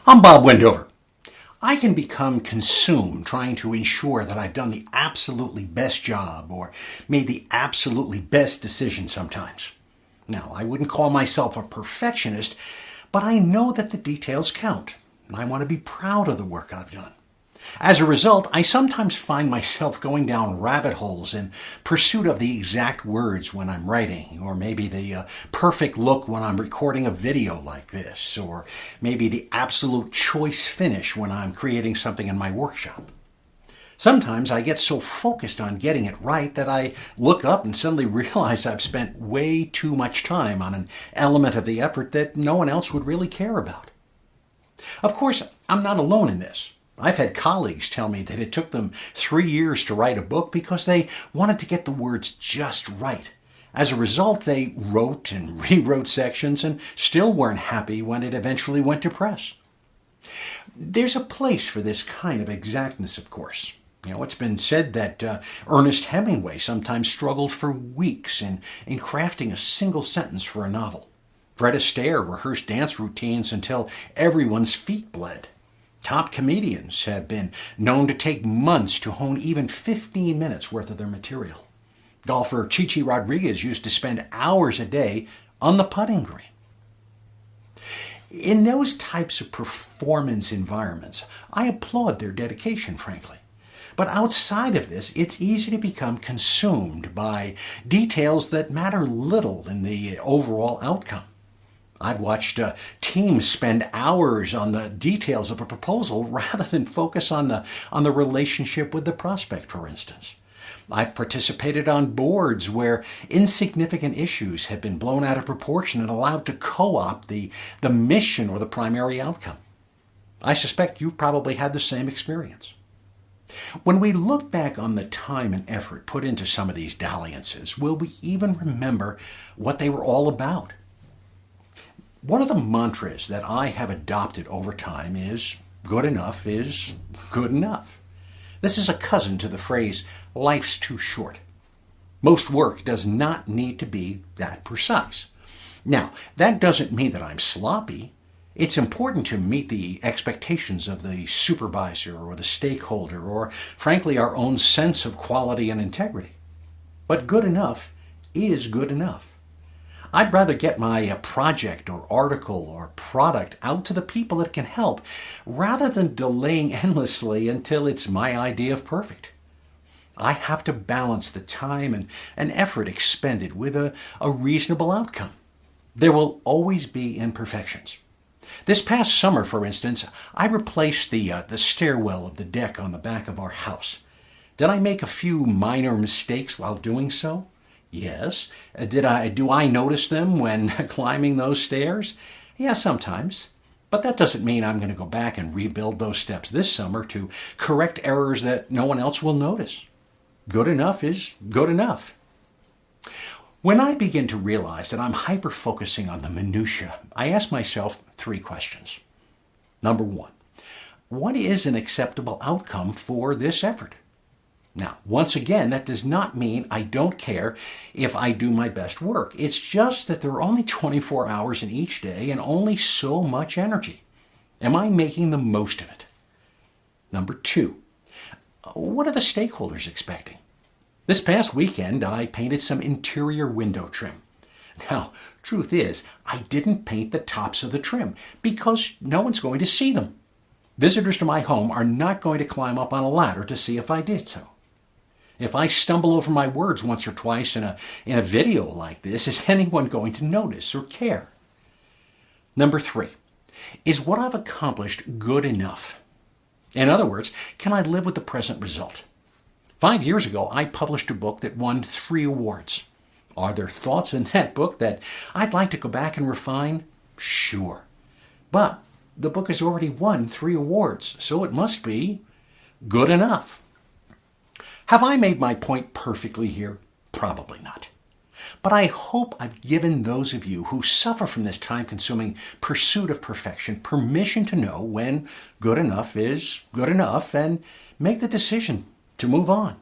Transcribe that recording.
I'm Bob Wendover. I can become consumed trying to ensure that I've done the absolutely best job or made the absolutely best decision sometimes. Now, I wouldn't call myself a perfectionist, but I know that the details count, and I want to be proud of the work I've done. As a result, I sometimes find myself going down rabbit holes in pursuit of the exact words when I'm writing, or maybe the perfect look when I'm recording a video like this, or maybe the absolute choice finish when I'm creating something in my workshop. Sometimes I get so focused on getting it right that I look up and suddenly realize I've spent way too much time on an element of the effort that no one else would really care about. Of course, I'm not alone in this. I've had colleagues tell me that it took them 3 years to write a book because they wanted to get the words just right. As a result, they wrote and rewrote sections and still weren't happy when it eventually went to press. There's a place for this kind of exactness, of course. It's been said that Ernest Hemingway sometimes struggled for weeks in crafting a single sentence for a novel. Fred Astaire rehearsed dance routines until everyone's feet bled. Top comedians have been known to take months to hone even 15 minutes worth of their material. Golfer Chichi Rodriguez used to spend hours a day on the putting green. In those types of performance environments, I applaud their dedication, frankly. But outside of this, it's easy to become consumed by details that matter little in the overall outcome. I've watched teams spend hours on the details of a proposal rather than focus on the relationship with the prospect, for instance. I've participated on boards where insignificant issues have been blown out of proportion and allowed to co-opt the mission or the primary outcome. I suspect you've probably had the same experience. When we look back on the time and effort put into some of these dalliances, will we even remember what they were all about? One of the mantras that I have adopted over time is good enough is good enough. This is a cousin to the phrase, life's too short. Most work does not need to be that precise. Now, that doesn't mean that I'm sloppy. It's important to meet the expectations of the supervisor or the stakeholder or, frankly, our own sense of quality and integrity. But good enough is good enough. I'd rather get my project or article or product out to the people it can help rather than delaying endlessly until it's my idea of perfect. I have to balance the time and effort expended with a reasonable outcome. There will always be imperfections. This past summer, for instance, I replaced the stairwell of the deck on the back of our house. Did I make a few minor mistakes while doing so? Yes. Do I notice them when climbing those stairs? Yeah, sometimes. But that doesn't mean I'm going to go back and rebuild those steps this summer to correct errors that no one else will notice. Good enough is good enough. When I begin to realize that I'm hyper-focusing on the minutiae, I ask myself 3 questions. Number 1, what is an acceptable outcome for this effort? Now, once again, that does not mean I don't care if I do my best work. It's just that there are only 24 hours in each day and only so much energy. Am I making the most of it? Number 2, what are the stakeholders expecting? This past weekend, I painted some interior window trim. Now, truth is, I didn't paint the tops of the trim because no one's going to see them. Visitors to my home are not going to climb up on a ladder to see if I did so. If I stumble over my words once or twice in a video like this, is anyone going to notice or care? Number 3, is what I've accomplished good enough? In other words, can I live with the present result? 5 years ago, I published a book that won 3 awards. Are there thoughts in that book that I'd like to go back and refine? Sure. But the book has already won 3 awards, so it must be good enough. Have I made my point perfectly here? Probably not. But I hope I've given those of you who suffer from this time-consuming pursuit of perfection permission to know when good enough is good enough and make the decision to move on.